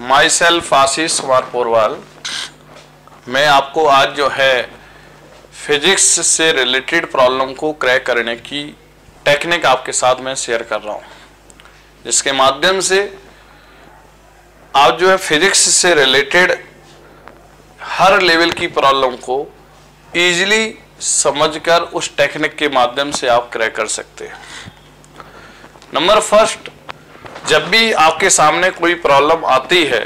My self Ashish Kumar Porwal. मैं आपको आज जो है फिजिक्स से रिलेटेड प्रॉब्लम को क्रैक करने की टेक्निक आपके साथ में शेयर कर रहा हूँ, जिसके माध्यम से आप जो है फिजिक्स से रिलेटेड हर लेवल की प्रॉब्लम को इजीली समझकर उस टेक्निक के माध्यम से आप क्रैक कर सकते हैं। नंबर फर्स्ट, जब भी आपके सामने कोई प्रॉब्लम आती है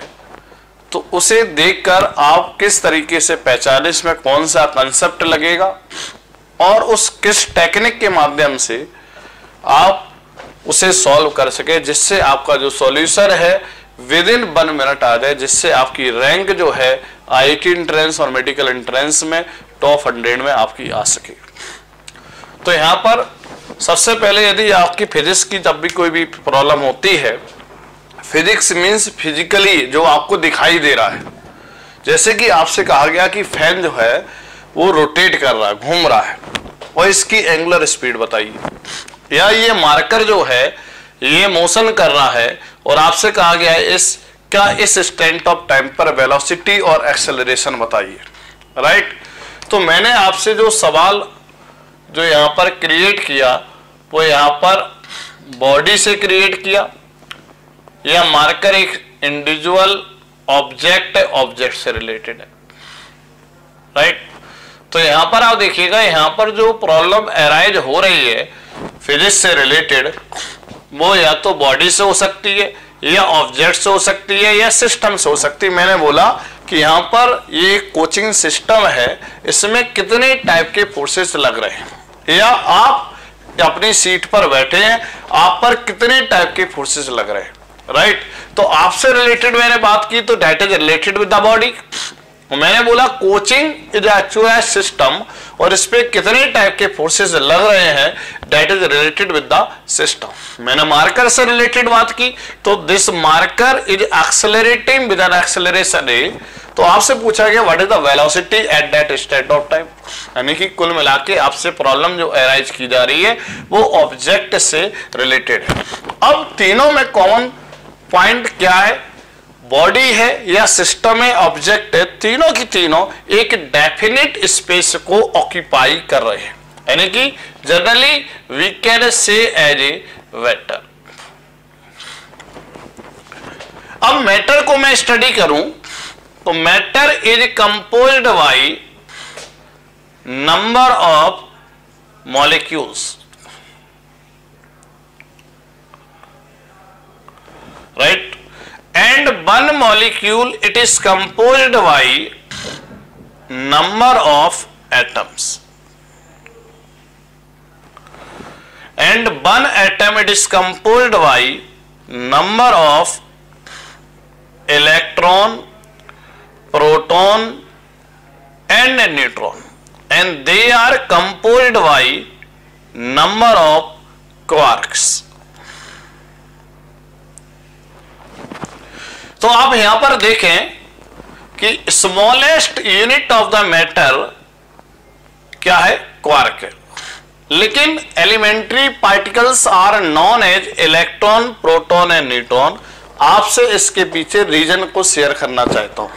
तो उसे देखकर आप किस तरीके से पहचाने इसमें कौन सा कंसेप्ट लगेगा और उस किस टेक्निक के माध्यम से आप उसे सॉल्व कर सके, जिससे आपका जो सॉल्यूशन है विद इन 1 मिनट आ जाए, जिससे आपकी रैंक जो है IIT एंट्रेंस और मेडिकल एंट्रेंस में टॉप 100 में आपकी आ सके। तो यहाँ पर सबसे पहले यदि आपकी फिजिक्स की जब भी कोई भी प्रॉब्लम होती है, फिजिक्स मींस फिजिकली जो आपको दिखाई दे रहा है, जैसे कि आपसे कहा गया कि फैन जो है वो रोटेट कर रहा है, घूम रहा है, और इसकी एंगुलर स्पीड बताइए, या ये मार्कर जो है ये मोशन कर रहा है और आपसे कहा गया है इस इंस्टेंट ऑफ टाइम पर वेलोसिटी और एक्सेलरेशन बताइए। राइट, तो मैंने आपसे जो सवाल जो यहाँ पर क्रिएट किया वो यहाँ पर बॉडी से क्रिएट किया, या मार्कर एक इंडिविजुअल ऑब्जेक्ट है, ऑब्जेक्ट से रिलेटेड है। राइट, तो यहाँ पर आप देखिएगा, यहाँ पर जो प्रॉब्लम अराइज हो रही है फिजिक्स से रिलेटेड, वो या तो बॉडी से हो सकती है, या ऑब्जेक्ट से हो सकती है, या सिस्टम से हो सकती है। मैंने बोला कि यहाँ पर ये कोचिंग सिस्टम है, इसमें कितने टाइप के फोर्सेस लग रहे हैं, या आप अपनी सीट पर बैठे हैं, आप पर कितने टाइप के फोर्सेस लग रहे हैं। राइट, तो आपसे रिलेटेड मैंने बात की तो that is related with the body. मैंने बोला कोचिंग इज एक्चुअल सिस्टम, और इस पे कितने टाइप के फोर्सेस लग रहे हैं that is related with the system. मैंने मार्कर से रिलेटेड बात की तो this marker is accelerating with an acceleration A. तो आपसे पूछा गया what is the velocity at that state of time, यानी कि कुल मिला के आपसे प्रॉब्लम जो अराइज की जा रही है वो ऑब्जेक्ट से रिलेटेड है। अब तीनों में कॉमन पॉइंट क्या है, बॉडी है या सिस्टम है, ऑब्जेक्ट है, तीनों की तीनों एक डेफिनेट स्पेस को ऑक्यूपाई कर रहे हैं, यानी कि generally we can say as a vector. अब मैटर को मैं स्टडी करूं तो matter is composed by number of molecules. Right, and one molecule it is composed by number of atoms, and one atom it is composed by number of electron, proton and neutron, and they are composed by number of quarks। तो आप यहां पर देखें कि smallest unit of the matter क्या है, quark है, लेकिन elementary particles are known as electron, proton and neutron. आपसे इसके पीछे रीजन को शेयर करना चाहता हूं।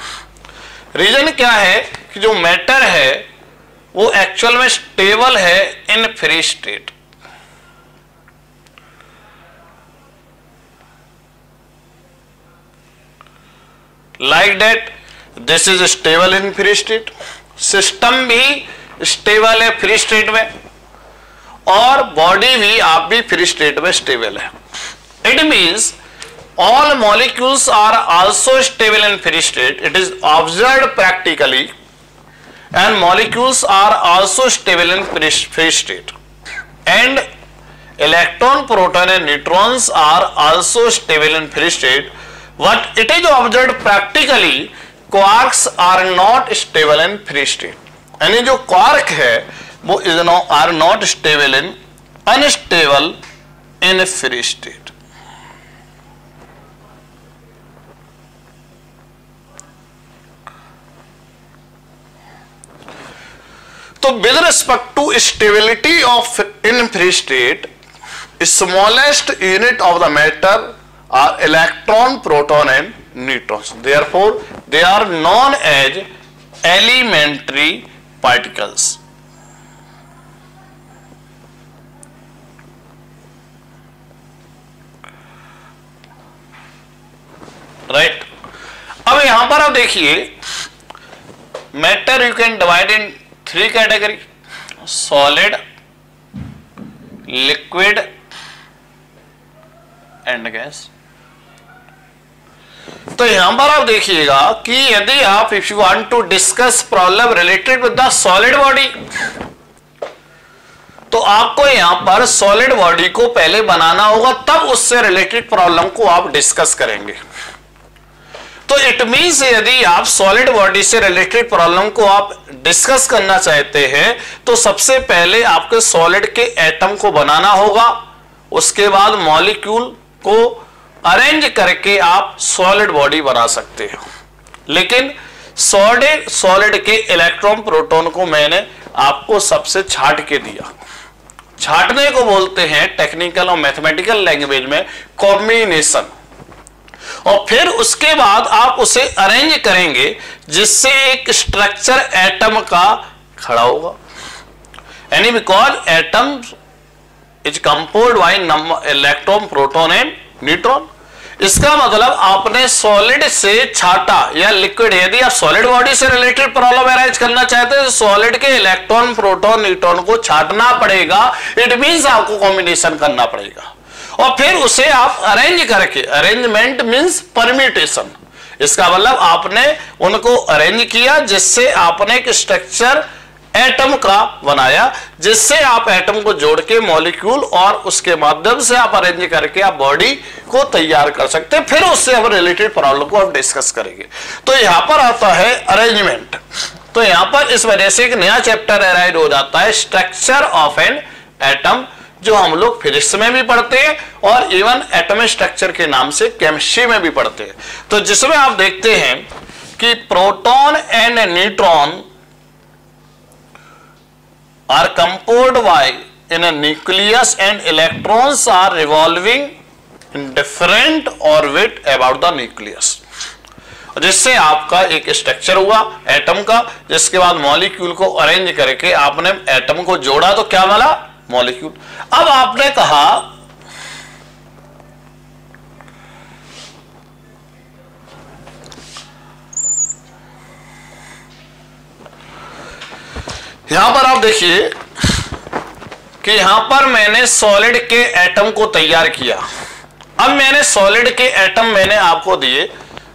रीजन क्या है कि जो मैटर है वो एक्चुअल में स्टेबल है in free state. Like that, this is stable in free state। System भी स्टेबल है फ्री स्टेट में, और बॉडी भी आप भी फ्री स्टेट में स्टेबल है। It means all molecules are also stable in free state. It is observed practically, and molecules are also stable in free state, and electron, proton and neutrons are also stable in free state. What it is observed practically, quarks are not stable in free state। यानी जो quark है वो are not stable in, unstable in free state। तो with respect to stability of in free state, smallest unit of the matter are electron, proton and neutrons. Therefore, they are known as elementary particles. Right अब यहां पर आप देखिए matter you can divide in 3 category, solid, liquid and gas. तो यहां पर आप देखिएगा कि यदि आप if you want to discuss problem related with the solid body, तो आपको यहां पर सॉलिड बॉडी को पहले बनाना होगा, तब उससे रिलेटेड प्रॉब्लम को आप डिस्कस करेंगे। तो इट मीन्स यदि आप सॉलिड बॉडी से रिलेटेड प्रॉब्लम को आप डिस्कस करना चाहते हैं तो सबसे पहले आपके सॉलिड के एटम को बनाना होगा, उसके बाद मॉलिक्यूल को अरेंज करके आप सॉलिड बॉडी बना सकते हो। लेकिन सॉलिड के इलेक्ट्रॉन प्रोटॉन को मैंने आपको सबसे छांट के दिया। छांटने को बोलते हैं टेक्निकल और मैथमेटिकल लैंग्वेज में कॉम्बिनेशन, और फिर उसके बाद आप उसे अरेंज करेंगे जिससे एक स्ट्रक्चर एटम का खड़ा होगा। यानी because atom is composed bye electron, proton and neutron. इसका मतलब आपने सॉलिड से छाटा या लिक्विड, यदि आप सॉलिड बॉडी से रिलेटेड प्रॉब्लम अरेंज करना चाहते हैं तो सॉलिड के इलेक्ट्रॉन, प्रोटॉन, न्यूट्रॉन को छाटना पड़ेगा। इट मीन्स आपको कॉम्बिनेशन करना पड़ेगा और फिर उसे आप अरेंज करके, अरेंजमेंट मीन्स परम्यूटेशन, इसका मतलब आपने उनको अरेंज किया जिससे आपने एक स्ट्रक्चर एटम का बनाया, जिससे आप एटम को जोड़ के मॉलिक्यूल और उसके माध्यम से आप अरेंज करके आप बॉडी को तैयार कर सकते हैं। फिर उससे हम रिलेटेड प्रॉब्लम को आप डिस्कस करेंगे। तो यहां पर आता है अरेंजमेंट। तो यहां पर इस वजह से एक नया चैप्टर अराइज हो जाता है, स्ट्रक्चर ऑफ एन एटम, जो हम लोग फिजिक्स में भी पढ़ते हैं और इवन एटॉमिक स्ट्रक्चर के नाम से केमिस्ट्री में भी पढ़ते हैं। तो जिसमें आप देखते हैं कि proton and neutron are composed by in a nucleus and electrons are revolving in different orbit about the nucleus, जिससे आपका एक स्ट्रक्चर हुआ एटम का, जिसके बाद मॉलिक्यूल को अरेंज करके आपने एटम को जोड़ा तो क्या बना, मॉलिक्यूल। अब आपने कहा यहां पर आप देखिए कि यहां पर मैंने सॉलिड के एटम को तैयार किया। अब मैंने सॉलिड के एटम मैंने आपको दिए,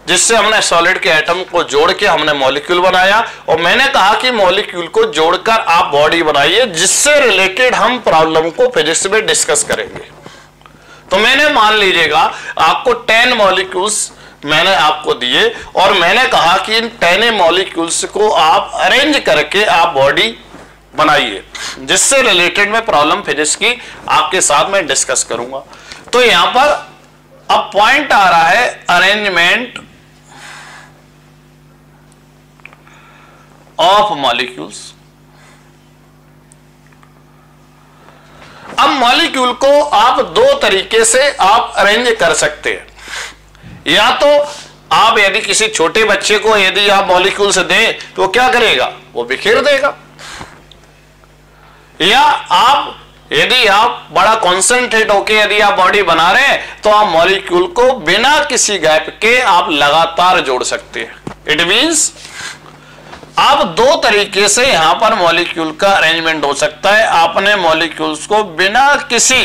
जिससे हमने सॉलिड के एटम को जोड़ के हमने मॉलिक्यूल बनाया, और मैंने कहा कि मॉलिक्यूल को जोड़कर आप बॉडी बनाइए, जिससे रिलेटेड हम प्रॉब्लम को फिजिक्स में डिस्कस करेंगे। तो मैंने मान लीजिएगा आपको 10 मॉलिक्यूल्स मैंने आपको दिए और मैंने कहा कि इन 10 मॉलिक्यूल्स को आप अरेंज करके आप बॉडी बनाइए, जिससे रिलेटेड मैं प्रॉब्लम फिजिक्स की आपके साथ में डिस्कस करूंगा। तो यहां पर अब पॉइंट आ रहा है अरेंजमेंट ऑफ मॉलिक्यूल्स। अब मॉलिक्यूल को आप 2 तरीके से आप अरेंज कर सकते हैं। या तो आप यदि किसी छोटे बच्चे को यदि आप मॉलिक्यूल से दें तो क्या करेगा, वो बिखेर देगा। या आप यदि आप बड़ा कॉन्सेंट्रेट होकर यदि आप बॉडी बना रहे हैं तो आप मॉलिक्यूल को बिना किसी गैप के आप लगातार जोड़ सकते हैं। इट मींस आप 2 तरीके से यहां पर मॉलिक्यूल का अरेंजमेंट हो सकता है। आपने मॉलिक्यूल्स को बिना किसी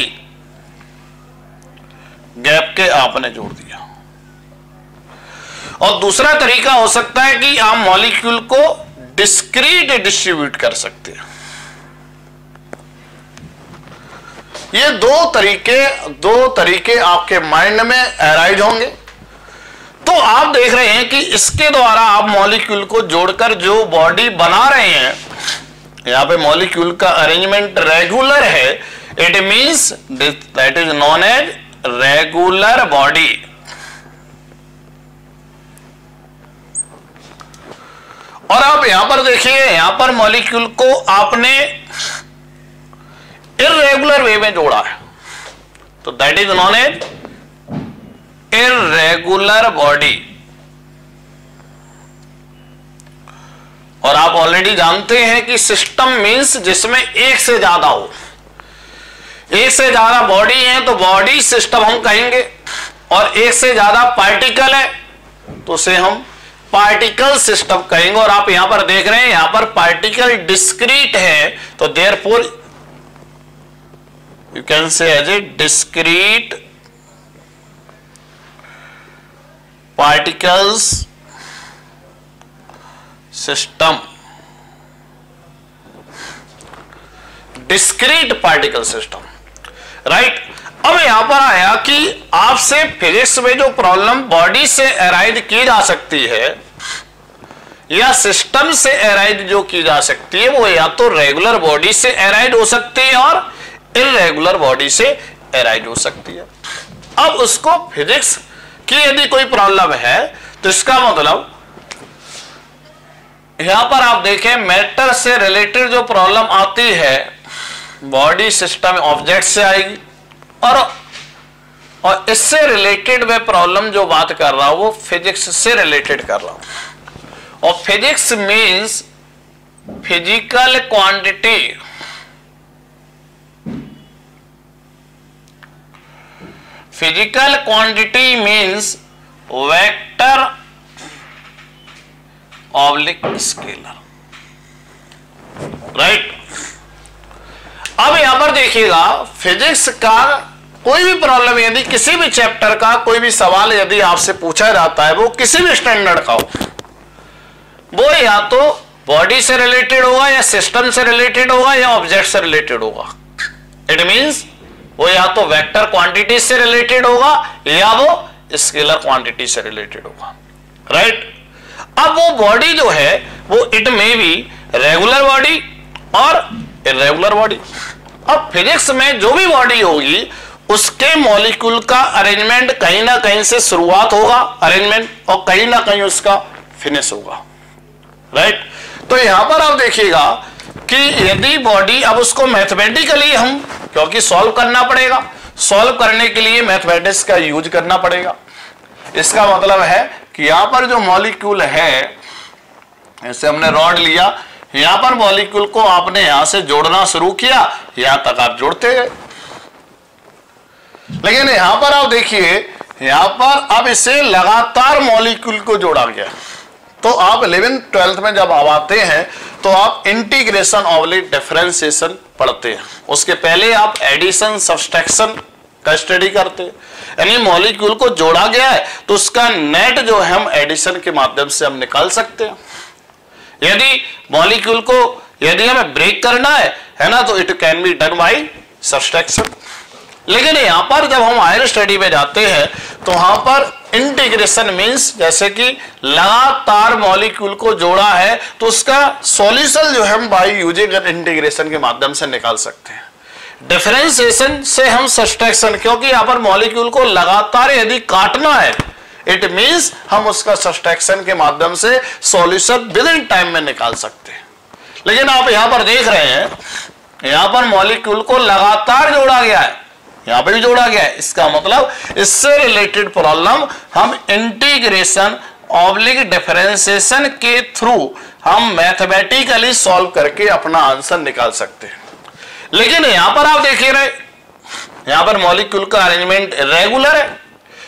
गैप के आपने जोड़ दिया। और दूसरा तरीका हो सकता है कि आप मॉलिक्यूल को डिस्क्रीट डिस्ट्रीब्यूट कर सकते हैं। ये 2 तरीके आपके माइंड में अराइज होंगे। तो आप देख रहे हैं कि इसके द्वारा आप मॉलिक्यूल को जोड़कर जो बॉडी बना रहे हैं, यहां पे मॉलिक्यूल का अरेंजमेंट रेगुलर है। It means that is known as regular body. और आप यहां पर देखिए, यहां पर मॉलिक्यूल को आपने इर्रेगुलर वे में जोड़ा है, तो that is known as irregular body. आप ऑलरेडी जानते हैं कि सिस्टम मीन्स जिसमें एक से ज्यादा हो, एक से ज्यादा बॉडी है तो बॉडी सिस्टम हम कहेंगे, और एक से ज्यादा पार्टिकल है तो उसे हम पार्टिकल सिस्टम कहेंगे। और आप यहां पर देख रहे हैं, यहां पर पार्टिकल डिस्क्रीट है तो therefore you can say as a discrete particles system, discrete particle system, right. अब यहां पर आया कि आपसे फिजिक्स में जो प्रॉब्लम बॉडी से अराइज की जा सकती है या सिस्टम से अराइज जो की जा सकती है वो या तो रेगुलर बॉडी से अराइज हो सकती है और इरेगुलर बॉडी से अराइज हो सकती है। अब उसको फिजिक्स की यदि कोई प्रॉब्लम है तो इसका मतलब यहां पर आप देखें मैटर से रिलेटेड जो प्रॉब्लम आती है बॉडी सिस्टम ऑब्जेक्ट से आएगी, और इससे रिलेटेड मैं प्रॉब्लम जो बात कर रहा हूं वो फिजिक्स से रिलेटेड कर रहा हूं। और physics means physical quantity, physical quantity means vector oblique scalar, right. अब यहां पर देखिएगा फिजिक्स का कोई भी प्रॉब्लम यदि किसी भी चैप्टर का कोई भी सवाल यदि आपसे पूछा जाता है वो किसी भी स्टैंडर्ड का हो, वो या तो बॉडी से रिलेटेड होगा या सिस्टम से रिलेटेड होगा या ऑब्जेक्ट से रिलेटेड होगा। इट मींस वो या तो वेक्टर क्वांटिटी से रिलेटेड होगा या वो स्केलर क्वांटिटी से रिलेटेड होगा, राइट। अब वो बॉडी जो है वो it may be regular body और इरेगुलर बॉडी। अब फिजिक्स में जो भी बॉडी होगी उसके मॉलिक्यूल का अरेंजमेंट कहीं ना कहीं से शुरुआत होगा अरेंजमेंट, और कहीं ना कहीं उसका फिनिश होगा, राइट। तो यहां पर आप देखिएगा कि यदि बॉडी, अब उसको मैथमेटिकली हम क्योंकि सॉल्व करना पड़ेगा, सॉल्व करने के लिए मैथमेटिक्स का यूज करना पड़ेगा। इसका मतलब है कि यहां पर जो मॉलिक्यूल है, ऐसे हमने रॉड लिया, यहां पर मॉलिक्यूल को आपने यहां से जोड़ना शुरू किया, यहां तक आप जोड़ते गए। लेकिन यहां पर आप देखिए, यहां पर अब इसे लगातार मॉलिक्यूल को जोड़ा गया। तो आप 11th 12th में जब आप आते हैं तो आप इंटीग्रेशन ऑब्लिक डिफरेंशिएशन पढ़ते हैं, उसके पहले आप एडिशन सब्सट्रैक्शन का स्टडी करते हैं। यानी मॉलिक्यूल को जोड़ा गया है तो उसका नेट जो है हम एडिशन के माध्यम से हम निकाल सकते हैं। यदि मॉलिक्यूल को यदि हमें ब्रेक करना है ना, तो it can be done by subtraction. लेकिन यहां पर जब हम हायर स्टडी में जाते हैं तो वहां पर इंटीग्रेशन मींस जैसे कि लगातार मॉलिक्यूल को जोड़ा है तो उसका सॉल्यूशन जो हम बाय यूजिंग इंटीग्रेशन के माध्यम से निकाल सकते हैं। डिफरेंशिएशन से हम सब्सट्रैक्शन, क्योंकि यहां पर मॉलिक्यूल को लगातार यदि काटना है इट मींस हम उसका सब्सट्रैक्शन के माध्यम से सॉल्यूशन विद इन टाइम में निकाल सकते हैं। लेकिन आप यहां पर देख रहे हैं, यहां पर मॉलिक्यूल को लगातार जोड़ा गया है, यहां पर भी जोड़ा गया है। इसका मतलब इससे रिलेटेड प्रॉब्लम हम इंटीग्रेशन ऑब्लिक डिफरेंशिएशन के थ्रू हम मैथमेटिकली सॉल्व करके अपना आंसर निकाल सकते हैं। लेकिन यहां पर आप देखिए रहे, यहां पर मॉलिक्यूल का अरेंजमेंट रेगुलर है,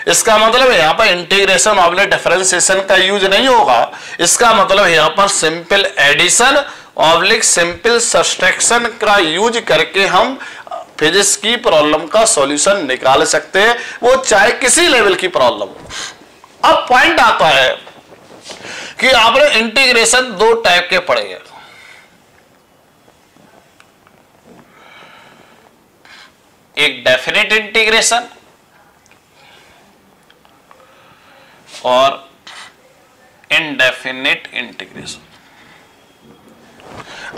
इसका मतलब यहां पर इंटीग्रेशन ऑब्लिक डिफरेंशिएशन का यूज नहीं होगा। इसका मतलब यहां पर simple addition oblique simple subtraction का यूज करके हम फिजिक्स की प्रॉब्लम का सॉल्यूशन निकाल सकते हैं, वो चाहे किसी लेवल की प्रॉब्लम हो। अब पॉइंट आता है कि आपने इंटीग्रेशन दो टाइप के पढ़े हैं, एक डेफिनेट इंटीग्रेशन और इनडेफिनेट इंटीग्रेशन।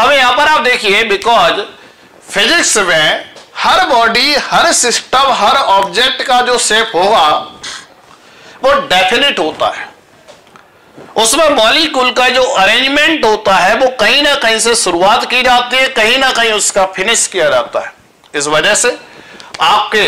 अब यहां पर आप देखिए, बिकॉज फिजिक्स में हर बॉडी, हर सिस्टम, हर ऑब्जेक्ट का जो शेप होगा वो डेफिनेट होता है। उसमें मॉलिक्यूल का जो अरेंजमेंट होता है वो कहीं ना कहीं से शुरुआत की जाती है, कहीं ना कहीं उसका फिनिश किया जाता है। इस वजह से आपके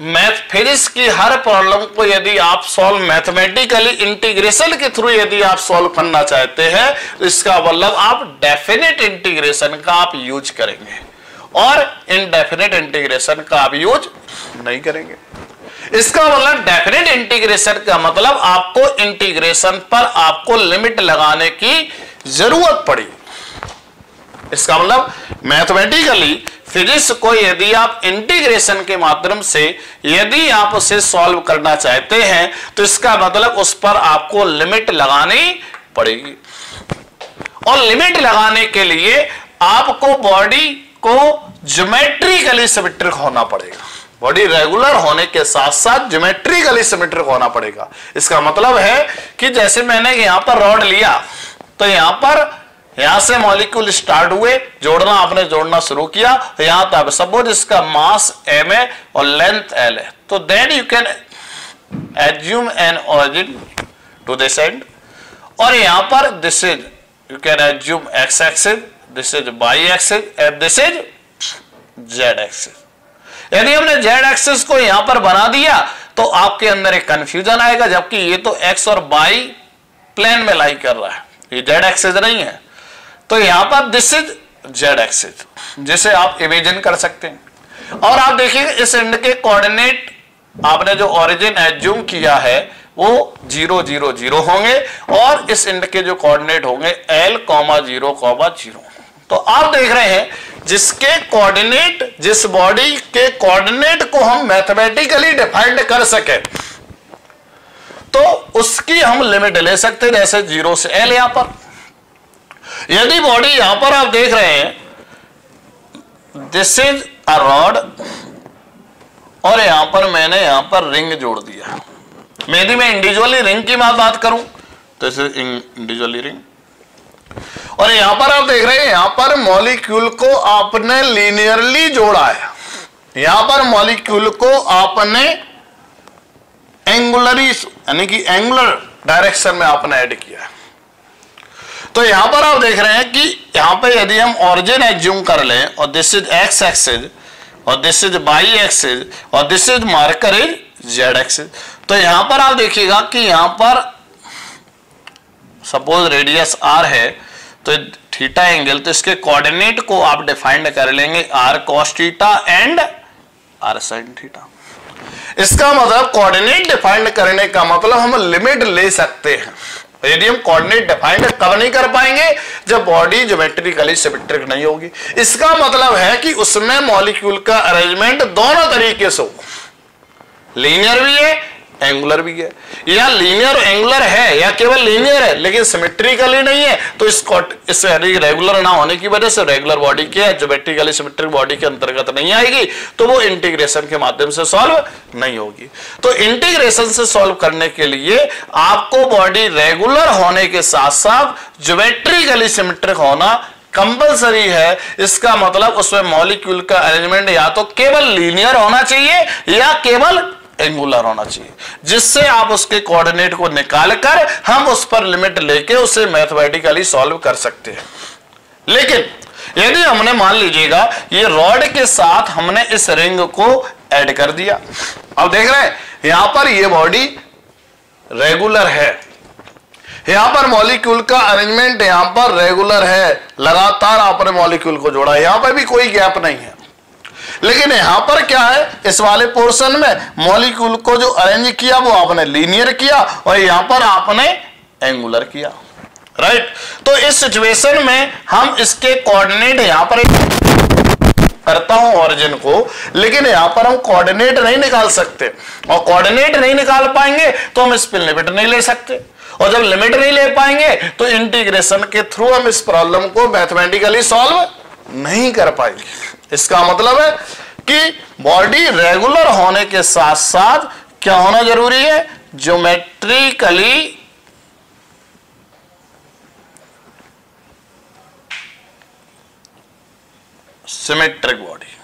मैथ फिजिक्स की हर प्रॉब्लम को यदि आप सॉल्व मैथमेटिकली इंटीग्रेशन के थ्रू यदि आप सॉल्व करना चाहते हैं तो इसका मतलब आप डेफिनेट इंटीग्रेशन का आप यूज करेंगे और इनडेफिनेट इंटीग्रेशन का आप यूज नहीं करेंगे। इसका मतलब डेफिनेट इंटीग्रेशन का मतलब आपको इंटीग्रेशन पर आपको लिमिट लगाने की जरूरत पड़ी। इसका मतलब मैथमेटिकली फिजिक्स को यदि आप इंटीग्रेशन के माध्यम से यदि आप उसे सॉल्व करना चाहते हैं तो इसका मतलब उस पर आपको लिमिट लगानी पड़ेगी और लिमिट लगाने के लिए आपको बॉडी को ज्योमेट्रिकली सिमेट्रिक होना पड़ेगा। बॉडी रेगुलर होने के साथ साथ ज्योमेट्रिकली सिमेट्रिक होना पड़ेगा। इसका मतलब है कि जैसे मैंने यहां पर रॉड लिया तो यहां से मॉलिक्यूल स्टार्ट हुए, जोड़ना आपने जोड़ना शुरू किया, यहां तक सपोज इसका मास m है और लेंथ l है, तो then you can assume an origin to this and और यहां पर this is you can assume x axis, this is y axis and this is z axis. यदि हमने z एक्सिस को यहां पर बना दिया तो आपके अंदर एक कंफ्यूजन आएगा, जबकि ये तो x और y प्लेन में लाई कर रहा है, ये z एक्सिस नहीं है। तो यहां पर दिस इज z एक्सिस जिसे आप इमेजिन कर सकते हैं। और आप देखिए इस एंड के कोऑर्डिनेट आपने जो ओरिजिन एज्यूम किया है वो 0 0 0 होंगे और इस एंड के जो कोऑर्डिनेट होंगे l, 0, 0। तो आप देख रहे हैं जिसके कोऑर्डिनेट, जिस बॉडी के कोऑर्डिनेट को हम मैथमेटिकली डिफाइंड कर सके तो उसकी हम लिमिट ले सकते हैं, जैसे 0 से l। यहां पर यदि बॉडी यहां पर आप देख रहे हैं दिस इज अ रॉड और यहां पर मैंने यहां पर रिंग जोड़ दिया। यदि मैं इंडिविजुअली रिंग की बात करूं तो इस इंडिविजुअली रिंग, और यहां पर आप देख रहे हैं यहां पर मॉलिक्यूल को आपने लीनियरली जोड़ा है, यहां पर मॉलिक्यूल को आपने एंगुलरी यानी कि एंगुलर डायरेक्शन में आपने ऐड किया। तो यहां पर आप देख रहे हैं कि यहां पे यदि हम ओरिजिन एज्यूम कर लें और दिस इज x एक्सिस और दिस इज y एक्सिस और this is marker is z axis, तो यहां पर आप देखिएगा कि यहां पर सपोज रेडियस r है तो थीटा एंगल, तो इसके कोऑर्डिनेट को आप डिफाइंड कर लेंगे r cos theta and r sin theta. इसका मतलब कोऑर्डिनेट डिफाइंड करने का मतलब हम लिमिट ले सकते हैं। यदि हम कोऑर्डिनेट डिफाइंड कब नहीं कर पाएंगे, जब बॉडी ज्योमेट्रिकली सिमेट्रिक नहीं होगी। इसका मतलब है कि उसमें मॉलिक्यूल का अरेंजमेंट दोनों तरीके से हो, लीनियर भी है एंगुलर भी है, या लीनियर एंगुलर है या केवल लीनियर है लेकिन सिमेट्रिकली नहीं है, तो इस रेगुलर ना होने की वजह से रेगुलर बॉडी के ज्योमेट्रिकली सिमेट्रिक बॉडी के अंतर्गत नहीं आएगी, तो वो इंटीग्रेशन के माध्यम से सॉल्व नहीं होगी। तो इंटीग्रेशन से सॉल्व करने के लिए आपको बॉडी रेगुलर होने के साथ साथ ज्योमेट्रिकली सिमेट्रिक होना कंपल्सरी है। इसका मतलब उसमें मॉलिक्यूल का अरेंजमेंट या तो केवल लीनियर होना चाहिए या केवल एंगुलर होना चाहिए, जिससे आप उसके कोऑर्डिनेट को निकालकर हम उस पर लिमिट लेके उसे मैथमेटिकली सॉल्व कर सकते हैं। लेकिन यदि हमने मान लीजिएगा ये रॉड के साथ हमने इस रिंग को ऐड कर दिया, अब देख रहे हैं यहां पर ये बॉडी रेगुलर है, यहां पर मॉलिक्यूल का अरेंजमेंट यहां पर रेगुलर है, लगातार आपने मॉलिक्यूल को जोड़ा, यहां पर भी कोई गैप नहीं है। लेकिन यहां पर क्या है, इस वाले पोर्शन में मॉलिक्यूल को जो अरेंज किया वो आपने लीनियर किया और यहां पर आपने एंगुलर किया, राइट। तो इस सिचुएशन में हम इसके कोऑर्डिनेट यहां पर करता हूं ओरिजिन को, लेकिन यहां पर हम कोऑर्डिनेट नहीं निकाल सकते, और कोऑर्डिनेट नहीं निकाल पाएंगे तो हम इस पर लिमिट नहीं ले सकते, और जब लिमिट नहीं ले पाएंगे तो इंटीग्रेशन के थ्रू हम इस प्रॉब्लम को मैथमेटिकली सॉल्व नहीं कर पाएंगे। इसका मतलब है कि बॉडी रेगुलर होने के साथ साथ क्या होना जरूरी है, ज्योमेट्रिकली सिमेट्रिक बॉडी,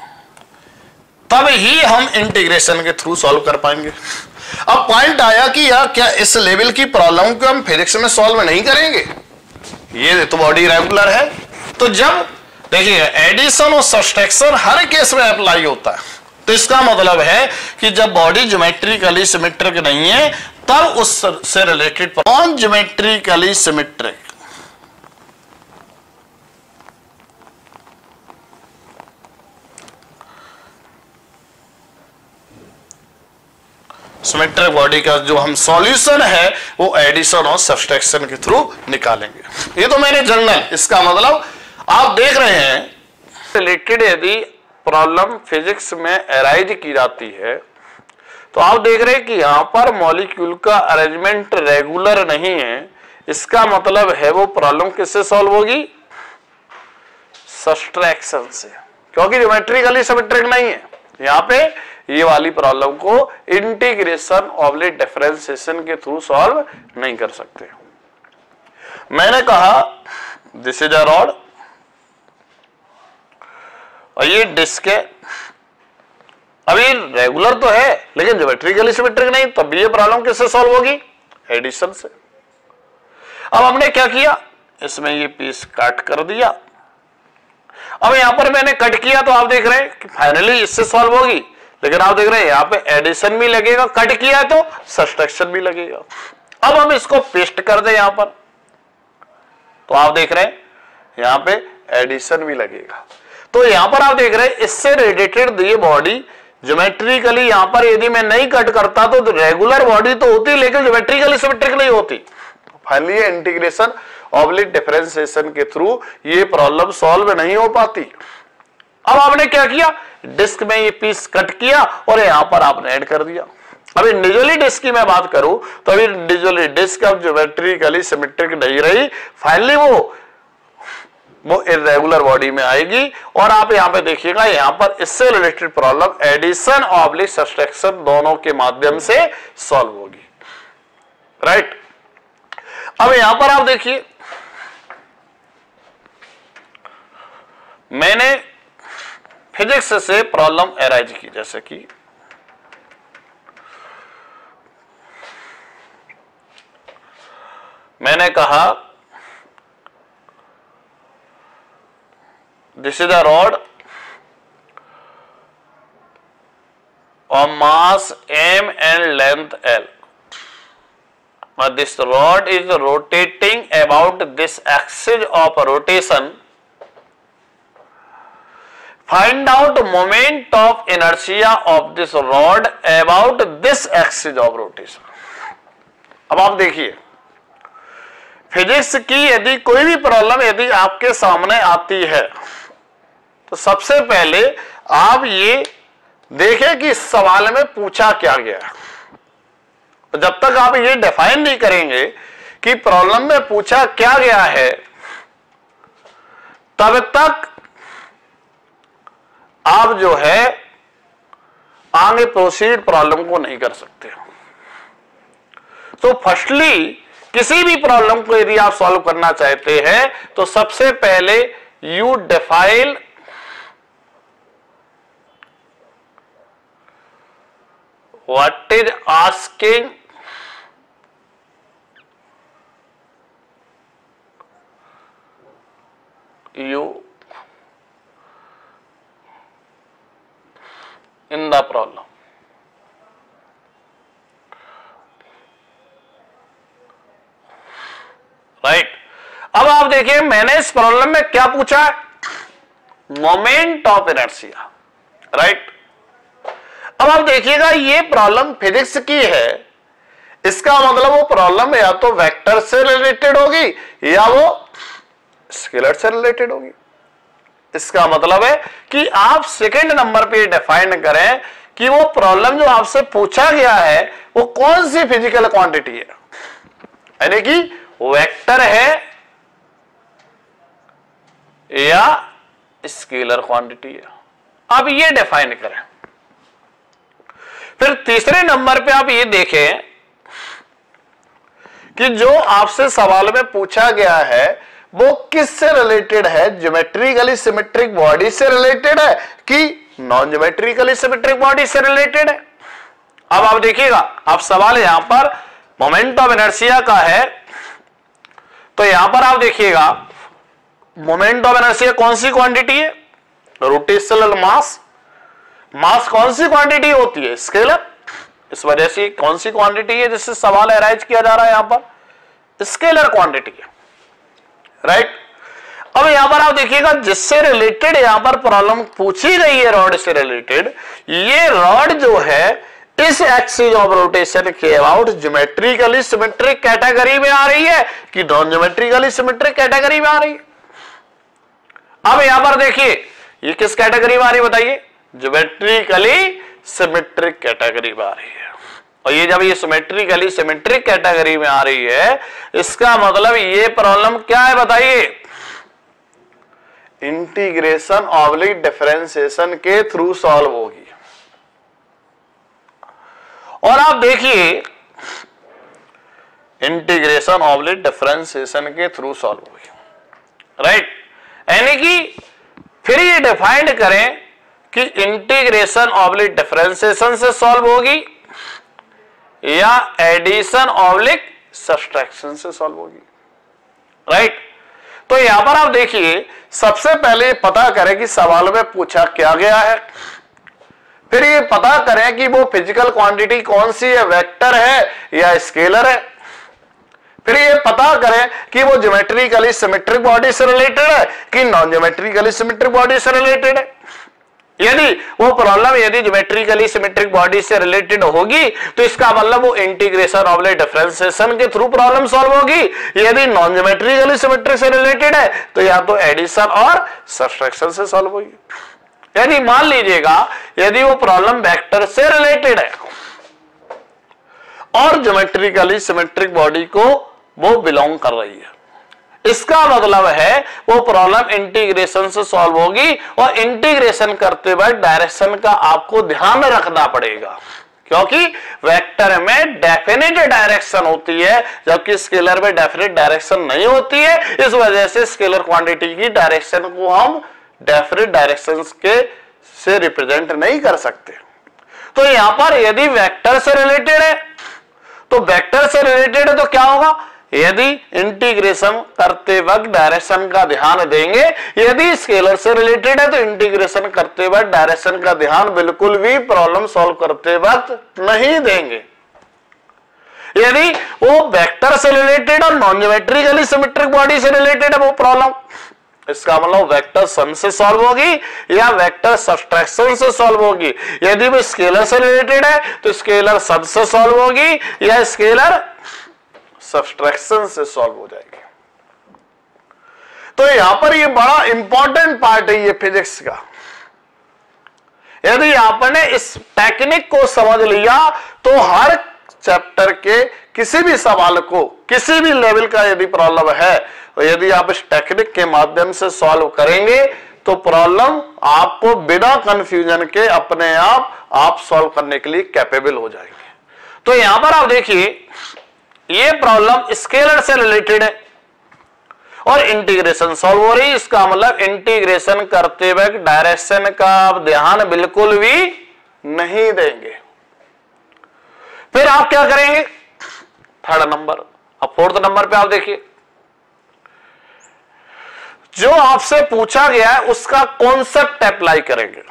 तब ही हम इंटीग्रेशन के थ्रू सॉल्व कर पाएंगे। अब पॉइंट आया कि यार क्या इस लेवल की प्रॉब्लम को हम फिजिक्स में सॉल्व नहीं करेंगे, ये तो बॉडी रेगुलर है। तो जब देखिए एडिशन और सब्सट्रैक्शन हर केस में अप्लाई होता है, तो इसका मतलब है कि जब बॉडी ज्योमेट्रिकली सिमेट्रिक नहीं है तब उससे related non geometrically symmetric symmetric body का जो हम सॉल्यूशन है वो एडिशन और सब्सट्रैक्शन के थ्रू निकालेंगे। ये तो मैंने जनरल, इसका मतलब आप देख रहे हैं रिलेटेड यदि प्रॉब्लम फिजिक्स में अराइज की जाती है तो आप देख रहे हैं कि यहां पर मॉलिक्यूल का अरेंजमेंट रेगुलर नहीं है। इसका मतलब है वो प्रॉब्लम किससे सॉल्व होगी? सब्सट्रैक्शन से, क्योंकि ज्योमेट्रिकली सिमेट्रिक नहीं है। यहां पे ये वाली प्रॉब्लम को इंटीग्रेशन ऑब्लिक डिफरेंशिएशन के थ्रू सॉल्व नहीं कर सकते। मैंने कहा दिस इज अ रॉड और ये डिस्क है। अभी रेगुलर तो है लेकिन ज्योमेट्रिकली सिमेट्रिक नहीं, तब भी ये प्रॉब्लम किससे सॉल्व होगी? एडिशन से। अब हमने क्या किया, इसमें ये पीस काट कर दिया। अब यहां पर मैंने कट किया तो आप देख रहे हैं कि फाइनली इससे सॉल्व होगी, लेकिन आप देख रहे हैं यहां पे एडिशन भी लगेगा, कट किया तो सब्सट्रैक्शन भी लगेगा। अब हम इसको पेस्ट कर दें यहां पर तो आप देख रहे हैं यहां पे एडिशन भी लगेगा। तो यहां पर आप देख रहे हैं इससे रिलेटेड ये बॉडी ज्योमेट्रिकली यहां पर यदि मैं नहीं कट करता तो रेगुलर बॉडी तो होती लेकिन ज्योमेट्रिकली सिमेट्रिक नहीं होती। फाइनली इंटीग्रेशन ऑब्लिक डिफरेंशिएशन के थ्रू ये प्रॉब्लम सॉल्व नहीं हो पाती। अब आपने क्या किया, डिस्क में ये पीस कट किया और यहां पर आपने ऐड कर दिया। अब इंडिविजुअली डिस्क की मैं बात करूं तो अभी इंडिविजुअली डिस्क अब ज्योमेट्रिकली सिमेट्रिक नहीं रही, फाइनली वो इर्रेगुलर बॉडी में आएगी। और आप यहां पे देखिएगा यहां पर इससे related problem addition oblique subtraction दोनों के माध्यम से सॉल्व होगी, राइट। अब यहां पर आप देखिए मैंने फिजिक्स से प्रॉब्लम अराइज की, जैसे कि मैंने कहा this is a rod of mass m and length L. Now this rod is rotating about this axis of rotation. Find out moment of inertia of this rod about this axis of rotation. अब आप देखिए physics की यदि कोई भी problem यदि आपके सामने आती है तो सबसे पहले आप ये देखें कि इस सवाल में पूछा क्या गया। तो जब तक आप ये डिफाइन नहीं करेंगे कि प्रॉब्लम में पूछा क्या गया है तब तक आप जो है आगे प्रोसीड प्रॉब्लम को नहीं कर सकते। तो फर्स्टली किसी भी प्रॉब्लम को यदि आप सॉल्व करना चाहते हैं तो सबसे पहले you define what is asking you in the problem. Right. अब आप देखिए मैंने इस प्रॉब्लम में क्या पूछा है, मोमेंट ऑफ इनर्शिया, राइट। अब आप देखिएगा ये प्रॉब्लम फिजिक्स की है, इसका मतलब वो प्रॉब्लम या तो वेक्टर से रिलेटेड होगी या वो स्केलर से रिलेटेड होगी। इसका मतलब है कि आप सेकंड नंबर पे डिफाइन करें कि वो प्रॉब्लम जो आपसे पूछा गया है वो कौन सी फिजिकल क्वांटिटी है, यानी कि वेक्टर है या स्केलर क्वांटिटी है। अब ये डिफाइन करें। फिर तीसरे नंबर पे आप ये देखें कि जो आपसे सवाल में पूछा गया है वो किससे रिलेटेड है, ज्योमेट्रिकली सिमेट्रिक बॉडी से रिलेटेड है कि नॉन ज्योमेट्रिकली सिमेट्रिक बॉडी से रिलेटेड है। अब आप देखिएगा, आप सवाल यहां पर मोमेंट ऑफ इनर्शिया का है तो यहां पर आप देखिएगा मोमेंट ऑफ इनर्शिया कौन सी क्वांटिटी है, रोटेशनल मास मास कौन सी क्वांटिटी होती है? स्केलर। इस वजह से कौन सी क्वांटिटी है जिससे सवाल अराइज किया जा रहा है? यहां पर स्केलर क्वांटिटी है, राइट। अब यहां पर आप देखिएगा जिससे रिलेटेड यहां पर प्रॉब्लम पूछी गई है, रॉड से रिलेटेड, ये रॉड जो है इस एक्सिस ऑफ रोटेशन के अबाउट ज्योमेट्रिकली सिमेट्रिक कैटेगरी में आ रही है कि नॉन ज्योमेट्रिकली सिमेट्रिक कैटेगरी में आ रही है? अब यहां पर देखिए ये किस कैटेगरी में आ रही है बताइए? ज्योमेट्रिकली सिमेट्रिक कैटेगरी में आ रही है। और ये जब ये सिमेट्रिकली सिमेट्रिक कैटेगरी में आ रही है, इसका मतलब ये प्रॉब्लम क्या है बताइए? इंटीग्रेशन ऑब्लिक डिफरेंशिएशन के थ्रू सॉल्व होगी। और आप देखिए इंटीग्रेशन ऑब्लिक डिफरेंशिएशन के थ्रू सॉल्व होगी, राइट। यानी कि फिर ये डिफाइंड करें कि इंटीग्रेशन ऑब्लिक डिफरेंशिएशन से सॉल्व होगी या एडिशन ऑब्लिक सब्सट्रैक्शन से सॉल्व होगी, राइट। तो यहां पर आप देखिए सबसे पहले पता करें कि सवाल में पूछा क्या गया है, फिर ये पता करें कि वो फिजिकल क्वांटिटी कौन सी है, वेक्टर है या स्केलर है। फिर ये पता करें कि वो ज्योमेट्रिकली सिमेट्रिक बॉडी से रिलेटेड है कि नॉन ज्योमेट्रिकली सिमेट्रिक बॉडी से रिलेटेड है। यदि वो प्रॉब्लम यदि ज्योमेट्रिकली सिमेट्रिक बॉडी से रिलेटेड होगी तो इसका मतलब वो इंटीग्रेशन ऑब्लिक डिफरेंशिएशन के थ्रू प्रॉब्लम सॉल्व होगी। यदि नॉन ज्योमेट्रिकली सिमेट्रिक से रिलेटेड है तो या तो एडिशन और सब्सट्रैक्शन से सॉल्व होगी। यदि मान लीजिएगा यदि वो प्रॉब्लम वेक्टर से रिलेटेड है और ज्योमेट्रिकली सिमेट्रिक बॉडी को वो बिलोंग कर रही है, इसका मतलब है वो प्रॉब्लम इंटीग्रेशन से सॉल्व होगी। और इंटीग्रेशन करते वक्त डायरेक्शन का आपको ध्यान रखना पड़ेगा, क्योंकि वेक्टर में डेफिनेट डायरेक्शन होती है जबकि स्केलर में डेफिनेट डायरेक्शन नहीं होती है। इस वजह से स्केलर क्वांटिटी की डायरेक्शन को हम डेफिनेट डायरेक्शन के से रिप्रेजेंट नहीं कर सकते। तो यहां पर यदि वेक्टर से रिलेटेड है तो वेक्टर से रिलेटेड है तो क्या होगा? यदि इंटीग्रेशन करते वक्त डायरेक्शन का ध्यान देंगे, यदि स्केलर से रिलेटेड है तो इंटीग्रेशन करते वक्त डायरेक्शन का ध्यान बिल्कुल भी प्रॉब्लम सॉल्व करते वक्त नहीं देंगे। यदि वो वेक्टर से रिलेटेड और नॉन ज्योमेट्रिकली सिमेट्रिक बॉडी से रिलेटेड है वो प्रॉब्लम, इसका मतलब वेक्टर सम से सॉल्व होगी या वेक्टर सब्सट्रैक्शन से सॉल्व होगी। यदि वो स्केलर से रिलेटेड है तो स्केलर सब से सॉल्व होगी या स्केलर सब्सट्रैक्शन से सॉल्व हो जाएगी। तो यहां पर ये बड़ा इंपॉर्टेंट पार्ट है ये फिजिक्स का। यदि आपने इस टेक्निक को समझ लिया तो हर चैप्टर के किसी भी सवाल को किसी भी लेवल का यदि प्रॉब्लम है तो यदि आप इस टेक्निक के माध्यम से सॉल्व करेंगे तो प्रॉब्लम आपको बिना कंफ्यूजन के अपने आप सॉल्व करने के लिए कैपेबल हो जाएंगे। तो यहां पर आप देखिए ये प्रॉब्लम स्केलर से रिलेटेड है और इंटीग्रेशन सॉल्व हो रही है। इसका मतलब इंटीग्रेशन करते वक्त डायरेक्शन का आप ध्यान बिल्कुल भी नहीं देंगे। फिर आप क्या करेंगे? Third number. अब फोर्थ नंबर पे आप देखिए जो आपसे पूछा गया है उसका कॉन्सेप्ट अप्लाई करेंगे।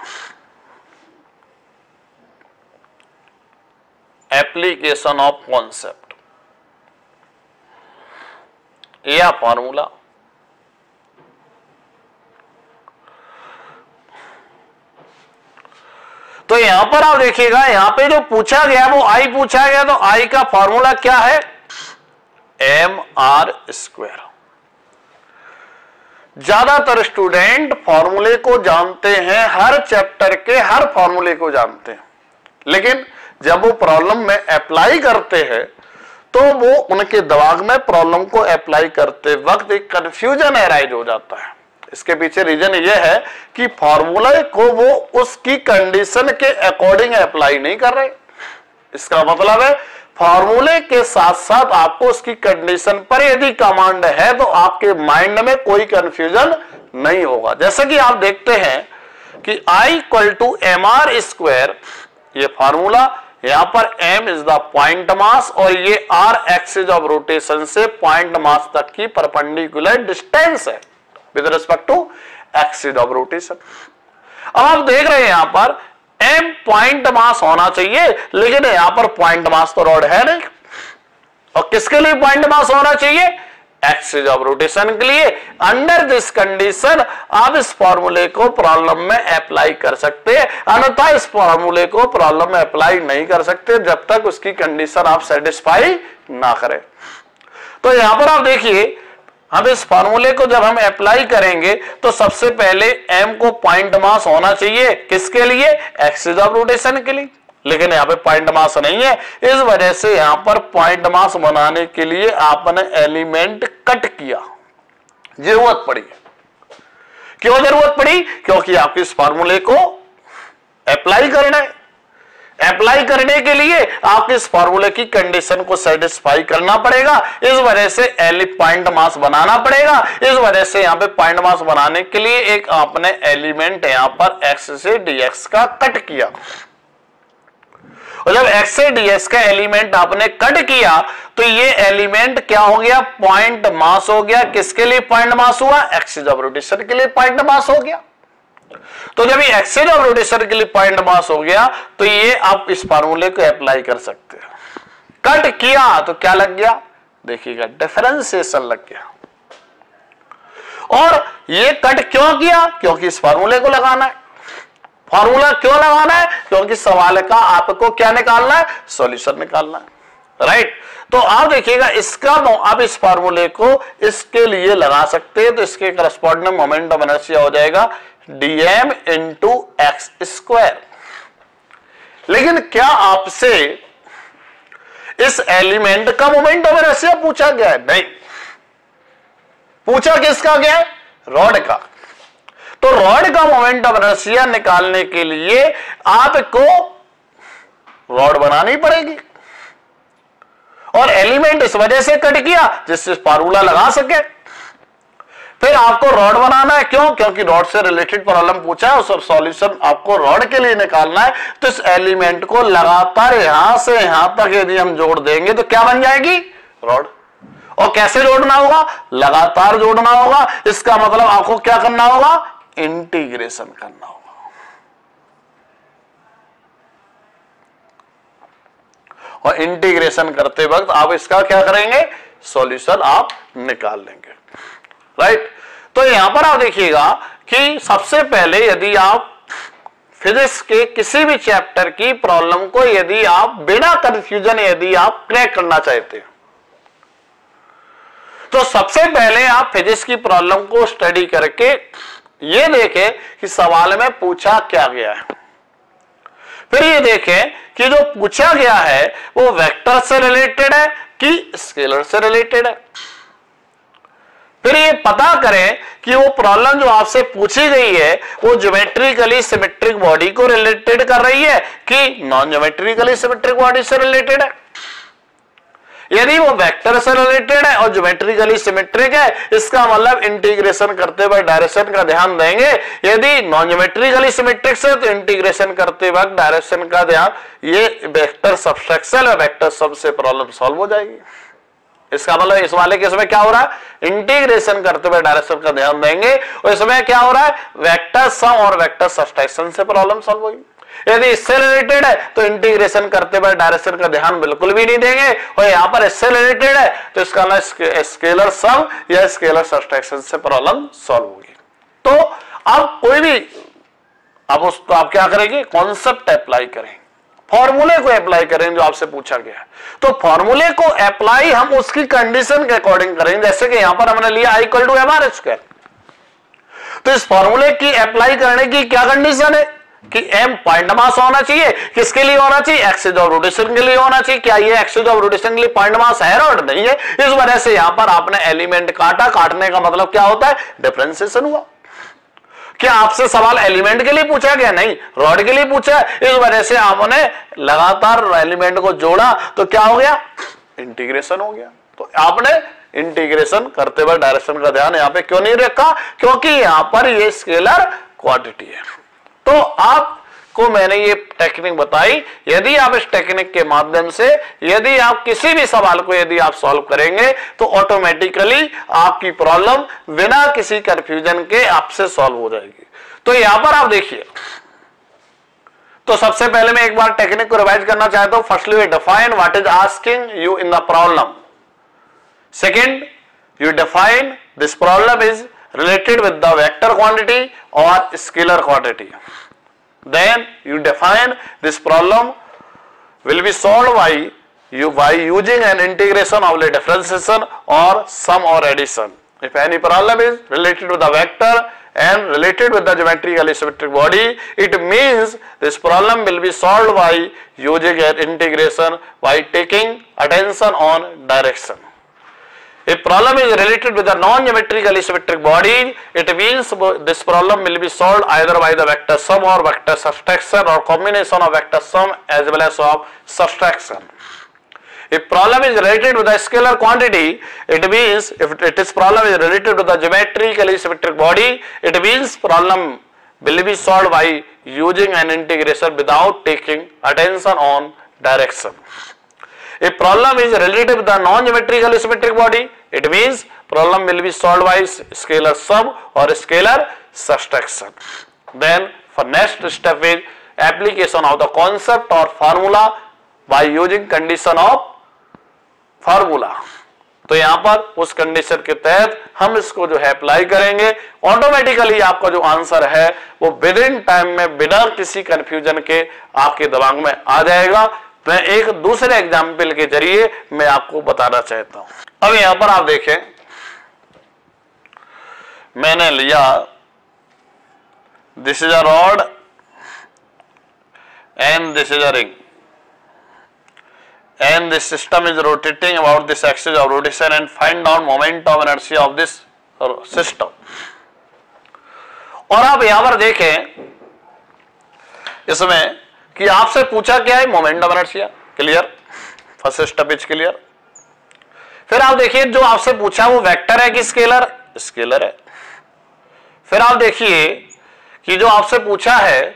एप्लीकेशन ऑफ कॉन्सेप्ट या फॉर्मूला। तो यहां पर आप देखिएगा यहां पे जो पूछा गया वो आई पूछा गया, तो आई का फॉर्मूला क्या है? mr²। ज्यादातर स्टूडेंट फॉर्मूले को जानते हैं, हर चैप्टर के हर फॉर्मूले को जानते हैं, लेकिन जब वो प्रॉब्लम में अप्लाई करते हैं तो वो उनके दिमाग में प्रॉब्लम को अप्लाई करते वक्त एक कंफ्यूजन अराइज हो जाता है। इसके पीछे रीजन ये है कि फॉर्मूला को वो उसकी कंडीशन के अकॉर्डिंग अप्लाई नहीं कर रहे। इसका मतलब है फॉर्मूले के साथ साथ आपको उसकी कंडीशन पर यदि कमांड है तो आपके माइंड में कोई कंफ्यूजन नहीं होगा। जैसे कि आप देखते हैं कि I = mr², ये फॉर्मूला, यहां पर m is the point mass और ये r एक्सिस ऑफ रोटेशन से पॉइंट मास तक की परपेंडिकुलर डिस्टेंस है with respect to axis of rotation. अब आप देख रहे हैं यहां पर एम पॉइंट मास होना चाहिए, लेकिन यहां पर पॉइंट मास तो रॉड है नहीं। और किसके लिए पॉइंट मास होना चाहिए? एक्सिस ऑफ रोटेशन के लिए। अंडर दिस कंडीशन आप इस फॉर्मूले को प्रॉब्लम में अप्लाई कर सकते हैं, अन्यथा इस फॉर्मूले को प्रॉब्लम में अप्लाई नहीं कर सकते जब तक उसकी कंडीशन आप सेटिस्फाई ना करें। तो यहां पर आप देखिए, हम इस फॉर्मूले को जब हम अप्लाई करेंगे तो सबसे पहले m को पॉइंट मास होना चाहिए, किसके लिए? एक्सिस ऑफ रोटेशन के लिए। लेकिन यहाँ पे पॉइंट मास नहीं है, इस वजह से यहां पर पॉइंट मास बनाने के लिए आपने एलिमेंट कट किया, जरूरत पड़ी। क्यों जरूरत पड़ी? क्योंकि आपके इस फॉर्मूले को अप्लाई करना है। अप्लाई करने के लिए आपके इस फॉर्मूले की कंडीशन को सेटिस्फाई करना पड़ेगा, इस वजह से पॉइंट मास बनाना पड़ेगा। इस वजह से यहां पे पॉइंट मास बनाने के लिए एक आपने एलिमेंट यहां पर x से dx का कट किया। और जब x से dx का एलिमेंट आपने कट किया तो ये एलिमेंट क्या हो गया? पॉइंट मास हो गया। किसके लिए पॉइंट मास हुआ? एक्सिस ऑफ रोटेशन के लिए पॉइंट मास हो गया। तो जब ये एक्सिस ऑफ रोटेशन के लिए पॉइंट मास हो गया तो ये आप इस फार्मूले को अप्लाई कर सकते हैं। कट किया तो क्या लग गया? देखिएगा, डिफरेंशिएशन लग गया। और ये कट क्यों किया? क्योंकि इस फार्मूले को लगाना है। फार्मूला क्यों लगाना है? क्योंकि सवाल का आपको क्या निकालना है? सॉल्यूशन निकालना है, राइट। तो आप देखिएगा, इसका आप इस फार्मूले को इसके लिए लगा सकते हैं, तो इसके करस्पॉन्डिंग मोमेंट ऑफ इनर्शिया हो जाएगा dm इंटू एक्स स्क्वायर। लेकिन क्या आपसे इस एलिमेंट का मोमेंट ऑफ इनर्शिया पूछा गया है? नहीं। पूछा किसका गया है? रॉड का। तो रॉड का मोमेंट ऑफ इनर्शिया निकालने के लिए आपको रॉड बनानी पड़ेगी, और एलिमेंट इस वजह से कट किया जिससे फार्मूला लगा सके। फिर आपको रॉड बनाना है, क्यों? क्योंकि रॉड से रिलेटेड प्रॉब्लम पूछा है, उस सॉल्यूशन आपको रॉड के लिए निकालना है। तो इस एलिमेंट को लगातार यहां से यहां तक यदि हम जोड़ देंगे तो क्या बन जाएगी? रॉड। और कैसे जोड़ना होगा? लगातार जोड़ना होगा। इसका मतलब आपको क्या करना होगा? इंटीग्रेशन करना होगा। और इंटीग्रेशन करते वक्त आप इसका क्या करेंगे? सॉल्यूशन आप निकाल लेंगे, राइट। तो यहां पर आप देखिएगा कि सबसे पहले यदि आप फिजिक्स के किसी भी चैप्टर की प्रॉब्लम को यदि आप बिना कंफ्यूजन यदि आप क्रैक करना चाहते हैं तो सबसे पहले आप फिजिक्स की प्रॉब्लम को स्टडी करके ये देखें कि सवाल में पूछा क्या गया है। फिर ये देखें कि जो पूछा गया है वो वेक्टर से रिलेटेड है कि स्केलर से रिलेटेड है। फिर ये पता करें कि वो प्रॉब्लम जो आपसे पूछी गई है वो ज्योमेट्रिकली सिमेट्रिक बॉडी को रिलेटेड कर रही है कि नॉन ज्योमेट्रिकली सिमेट्रिक बॉडी से रिलेटेड है। यदि वो वेक्टर से रिलेटेड है और ज्योमेट्रिकली सिमेट्रिक है, इसका मतलब इंटीग्रेशन करते वक्त डायरेक्शन का ध्यान देंगे। यदि नॉन ज्योमेट्रिकली सिमेट्रिक से तो इंटीग्रेशन करते वक्त डायरेक्शन का ध्यान, ये वेक्टर सबट्रैक्शन और वेक्टर सब से प्रॉब्लम सॉल्व हो जाएगी। इसका मतलब इस वाले केस में क्या हो रहा है? इंटीग्रेशन करते हुए डायरेक्शन का ध्यान देंगे, और इसमें क्या हो रहा है? वेक्टर सम और वेक्टर सबट्रैक्शन से प्रॉब्लम सॉल्व होगी। यदि इससे रिलेटेड है तो इंटीग्रेशन करते हुए डायरेक्शन का ध्यान बिल्कुल भी नहीं देंगे, और यहां पर इससे रिलेटेड है तो इसका ना स्केलर सम या स्केलर सबट्रैक्शन से प्रॉब्लम सॉल्व होगी। तो अब कोई भी अब उसको आप क्या करेंगे? कॉन्सेप्ट अप्लाई करेंगे, फॉर्मूले को अप्लाई करेंगे जो आपसे पूछा गया है। तो फॉर्मूले को अप्लाई हम उसकी कंडीशन के अकॉर्डिंग करेंगे। जैसे कि यहां पर हमने लिया I = mr², तो इस फॉर्मूले की अप्लाई करने की क्या कंडीशन है कि m पॉइंट मास होना चाहिए। किसके लिए होना चाहिए? एक्सिस ऑफ रोटेशन के लिए होना चाहिए। क्या ये एक्सिस ऑफ रोटेशन के लिए पॉइंट मास है? रॉड नहीं है। इस वजह से यहां पर आपने एलिमेंट काटा। काटने का मतलब क्या होता है? डिफरेंशिएशन हुआ। क्या आपसे सवाल एलिमेंट के लिए पूछा गया? नहीं, रॉड के लिए पूछा है। इस वजह से आपने लगातार एलिमेंट को जोड़ा तो क्या हो गया? इंटीग्रेशन हो गया। तो आपने इंटीग्रेशन करते हुए डायरेक्शन का ध्यान यहां पे क्यों नहीं रखा? क्योंकि यहां पर ये स्केलर क्वांटिटी है। तो आपको मैंने ये टेक्निक बताई। यदि आप इस टेक्निक के माध्यम से यदि आप किसी भी सवाल को यदि आप सॉल्व करेंगे तो ऑटोमेटिकली आपकी प्रॉब्लम बिना किसी कंफ्यूजन के आपसे सॉल्व हो जाएगी। तो यहां पर आप देखिए, तो सबसे पहले मैं एक बार टेक्निक को रिवाइज करना चाहता हूं. Firstly we define what is asking you in the problem. Second, you define this problem is related with the vector quantity or scalar quantity. Then you define this problem will be solved by using an integration of the differentiation or sum or addition. If any problem is related to the vector and related with the geometrically symmetric body, it means this problem will be solved by using an integration by taking attention on direction. If problem is related with the non-geometrically symmetric body, it means this problem will be solved either by the vector sum or vector subtraction or combination of vector sum as well as of subtraction. If problem is related with the scalar quantity, it means if this problem is related to the geometrically symmetric body, it means problem will be solved by using an integration without taking attention on direction. If problem is related with the non-geometrically symmetric body, it means problem will be solved by scalar sum or scalar subtraction. Then for next step is application of the concept or formula by using condition of formula. तो यहाँ पर उस condition के तहत हम इसको जो है अप्लाई करेंगे, ऑटोमेटिकली आपका जो आंसर है वो विद इन टाइम में बिना किसी कंफ्यूजन के आपके दिमाग में आ जाएगा. मैं एक दूसरे एग्जाम्पल के जरिए मैं आपको बताना चाहता हूं. अब यहां पर आप देखें, मैंने लिया this is a rod and this is a ring and this system is rotating about this axis of rotation and find out moment of inertia of this system. और आप यहां पर देखें इसमें कि आपसे पूछा क्या है, moment of inertia. Clear, first step is clear. फिर आप देखिए जो आपसे पूछा वो वेक्टर है कि स्केलर, स्केलर है. फिर आप देखिए कि जो आपसे पूछा है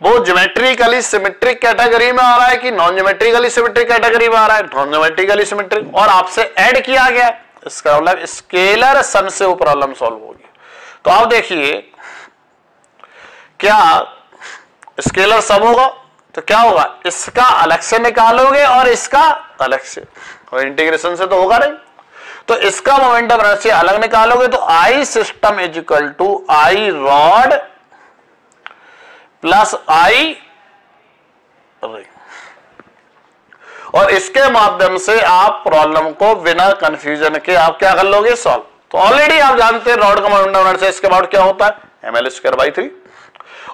वो ज्योमेट्रिकली सिमेट्रिक कैटेगरी में आ रहा है कि नॉन ज्योमेट्रिकली सिमेट्रिक कैटेगरी में आ रहा है, नॉन ज्योमेट्रिकली सिमेट्रिक, और आपसे ऐड किया गया. इसका मतलब स्केलर सम से वो प्रॉब्लम सॉल्व होगी. तो आप देखिए क्या स्केलर सम होगा तो क्या होगा, इसका अलग से निकालोगे और इसका अलग से, और इंटीग्रेशन से तो होगा नहीं. तो इसका मोमेंट ऑफ इनर्शिया अलग निकालोगे तो I system is equal to I rod plus I ring, और इसके माध्यम से आप प्रॉब्लम को बिना कंफ्यूजन के आप क्या कर लोगे, सॉल्व. तो ऑलरेडी आप जानते हैं रॉड का मोमेंट ऑफ इनर्शिया इसके बाद क्या होता है, ml²/3,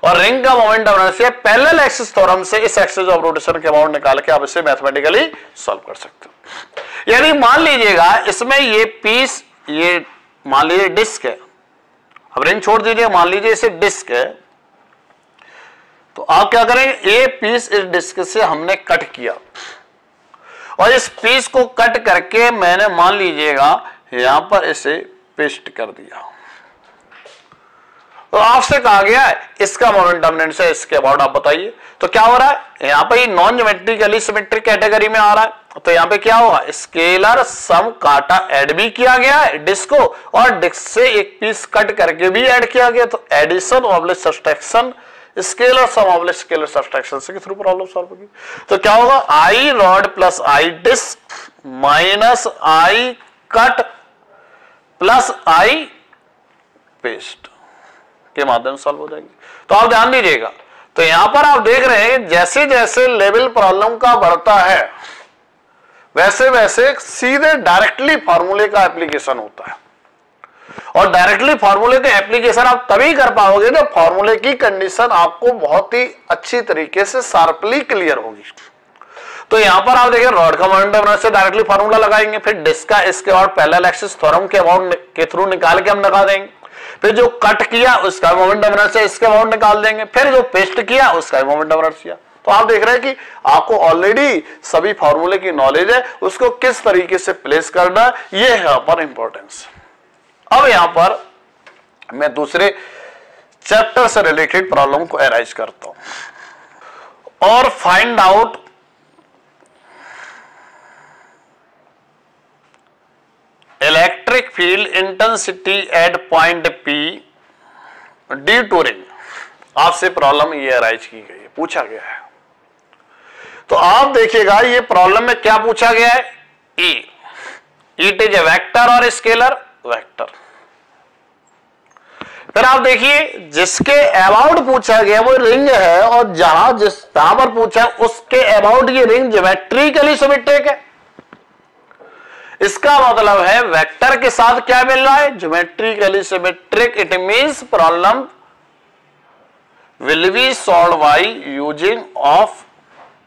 और रिंग का moment of inertia parallel axis theorem से इस एक्सिस ऑफ रोटेशन के अबाउट निकाल के आप इसे मैथमेटिकली सॉल्व कर सकते हो. यदि मान लीजिएगा इसमें ये पीस, ये मान लीजिए डिस्क है, अब रिंग छोड़ दीजिए, मान लीजिए इसे डिस्क है, तो आप क्या करेंगे, ये पीस इस डिस्क से हमने कट किया और इस पीस को कट करके मैंने मान लीजिएगा यहां पर इसे पेस्ट कर दिया. तो आपसे कहा गया है इसका मोमेंट ऑफ इनर्शिया इसके अबाउट आप बताइए. तो क्या हो रहा है, यहां पर ये नॉन ज्योमेट्रिकली सिमेट्रिक कैटेगरी में आ रहा है. तो यहां पे क्या होगा, स्केलर सम काटा ऐड भी किया गया है डिस्क को, और डिस्क से एक पीस कट करके भी ऐड किया गया. तो addition oblique subtraction, scalar sum oblique scalar subtraction से थ्रू प्रॉब्लम सॉल्व होगी. तो क्या होगा, I rod plus I disc minus I cut plus I paste के माध्यम से सॉल्व हो जाएंगे. तो आप ध्यान दीजिएगा, तो यहां पर आप देख रहे हैं जैसे जैसे लेवल प्रॉब्लम का बढ़ता है वैसे वैसे सीधे डायरेक्टली फार्मूले का एप्लीकेशन होता है, और डायरेक्टली फार्मूले का एप्लीकेशन आप तभी कर पाओगे जब फार्मूले की कंडीशन आपको बहुत ही अच्छी तरीके से शार्पली क्लियर होगी. तो यहां पर आप देखिए रॉड का moment of inertia directly formula लगाएंगे, फिर डिस्क का इसके बाद पैरेलल एक्सिस थ्योरम के अबाउट के थ्रू निकाल के हम लगा देंगे, फिर जो कट किया उसका मोमेंट ऑफ इनर्शिया इसके अबाउट निकाल देंगे, फिर जो पेस्ट किया उसका मोमेंट ऑफ इनर्शिया. तो आप देख रहे हैं कि आपको ऑलरेडी सभी फार्मूले की नॉलेज है, उसको किस तरीके से प्लेस करना, ये है यहाँ पर इंपॉर्टेंस. अब यहां पर मैं दूसरे चैप्टर से रिलेटेड प्रॉब्लम को एराइज करता हूं और find out electric field intensity at point P due to ring. आपसे प्रॉब्लम ये अराइज की गई है, पूछा गया है। तो आप देखिएगा ये प्रॉब्लम में क्या पूछा गया है, ई, इट इज ए वेक्टर और स्केलर, वेक्टर। फिर आप देखिए जिसके अबाउट पूछा गया वो रिंग है, और जहां पर पूछा उसके अबाउट ये रिंग ज्योमेट्रिकली सिमेट्रिक है। इसका मतलब है वेक्टर के साथ क्या मिल रहा है, geometrically symmetric. It means problem will be solve by using of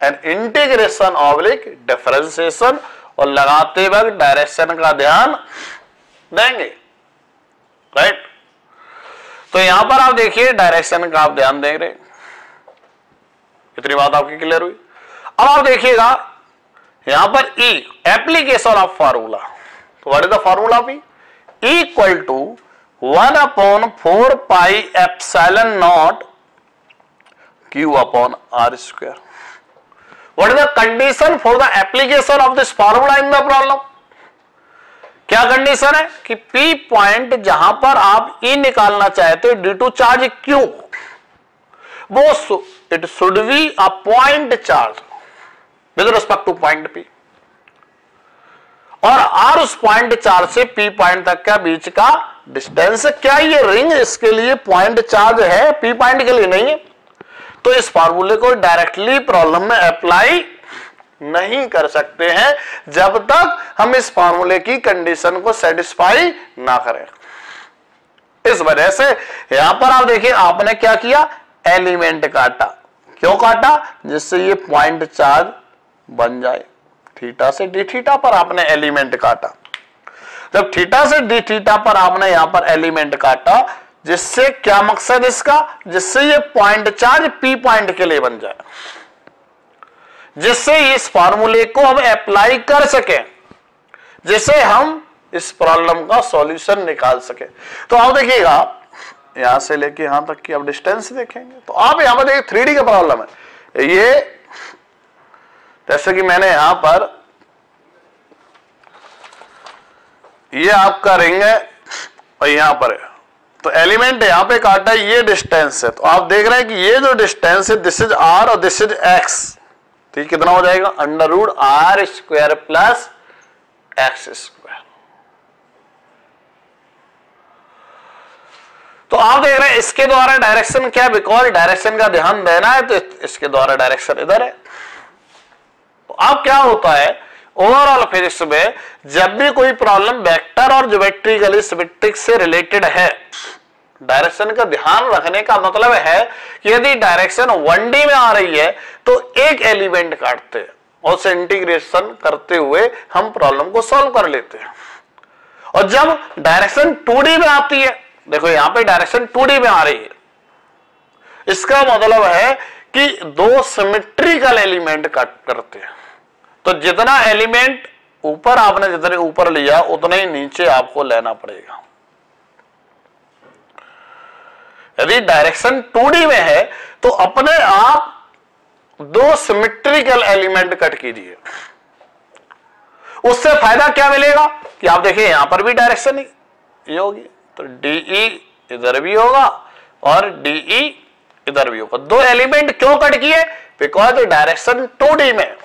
an integration oblique differentiation, और लगाते वक्त डायरेक्शन का ध्यान देंगे, राइट। तो यहां पर आप देखिए डायरेक्शन का आप ध्यान दे रहे, इतनी बात आपकी क्लियर हुई। अब आप देखिएगा यहां पर ई, एप्लीकेशन ऑफ फार्मूला। तो what is the formula B, equal to 1/4 pi epsilon naught q upon r square. What is the condition for the application of this formula in the problem. क्या condition है कि P point जहां पर आप E निकालना चाहते हो due to charge Q, वो it should be a point charge with respect two point P, और R उस पॉइंट चार्ज से P पॉइंट तक का बीच का डिस्टेंस। क्या ये रिंग इसके लिए पॉइंट चार्ज है, P पॉइंट के लिए नहीं है। तो इस फार्मूले को डायरेक्टली प्रॉब्लम में अप्लाई नहीं कर सकते हैं जब तक हम इस फार्मूले की कंडीशन को सेटिस्फाई ना करें। इस वजह से यहां पर आप देखिए आपने क्या किया, एलिमेंट काटा। क्यों काटा, जिससे ये पॉइंट चार्ज बन जाए। थीटा से डी थीटा पर आपने एलिमेंट काटा। जब थीटा से डी थीटा पर आपने यहां पर एलिमेंट काटा, जिससे क्या मकसद इसका, जिससे ये पॉइंट चार्ज P पॉइंट के लिए बन जाए, जिससे इस फार्मूले को हम अप्लाई कर सकें, जिससे हम इस प्रॉब्लम का सॉल्यूशन निकाल सके। तो आप देखिएगा यहां से लेके यहां तक की आप डिस्टेंस देखेंगे, तो आप यहां पर देखिए 3D का प्रॉब्लम है। ये जैसे कि मैंने यहां पर, ये आपका रिंग है और यहां पर है, तो एलिमेंट यहां पे काटा, ये डिस्टेंस है। तो आप देख रहे हैं कि ये जो डिस्टेंस है दिस इज R और दिस इज X, तो ये कितना हो जाएगा, √R² प्लस X²। तो आप देख रहे हैं इसके द्वारा डायरेक्शन क्या है, बिकॉज डायरेक्शन का ध्यान देना है तो इसके द्वारा डायरेक्शन इधर है। तो अब क्या होता है ओवरऑल फिजिक्स में, जब भी कोई प्रॉब्लम वेक्टर और ज्योमेट्रिकली सिमेट्रिक से रिलेटेड है, डायरेक्शन का ध्यान रखने का मतलब है कि यदि डायरेक्शन 1D में आ रही है तो एक एलिमेंट काटते हैं और उसे इंटीग्रेशन करते हुए हम प्रॉब्लम को सॉल्व कर लेते हैं। और जब डायरेक्शन 2D में आती है, देखो यहां पे डायरेक्शन 2D में आ रही है, इसका मतलब है कि दो सिमेट्रिकल एलिमेंट कट करते हैं। तो जितना एलिमेंट ऊपर आपने जितने ऊपर लिया उतना ही नीचे आपको लेना पड़ेगा। यदि डायरेक्शन 2D में है तो अपने आप दो सिमेट्रिकल एलिमेंट कट कीजिए। उससे फायदा क्या मिलेगा कि आप देखिए यहां पर भी डायरेक्शन ये होगी, तो DE इधर भी होगा और DE इधर भी होगा। दो एलिमेंट क्यों कट किए, बिकॉज डायरेक्शन 2D में,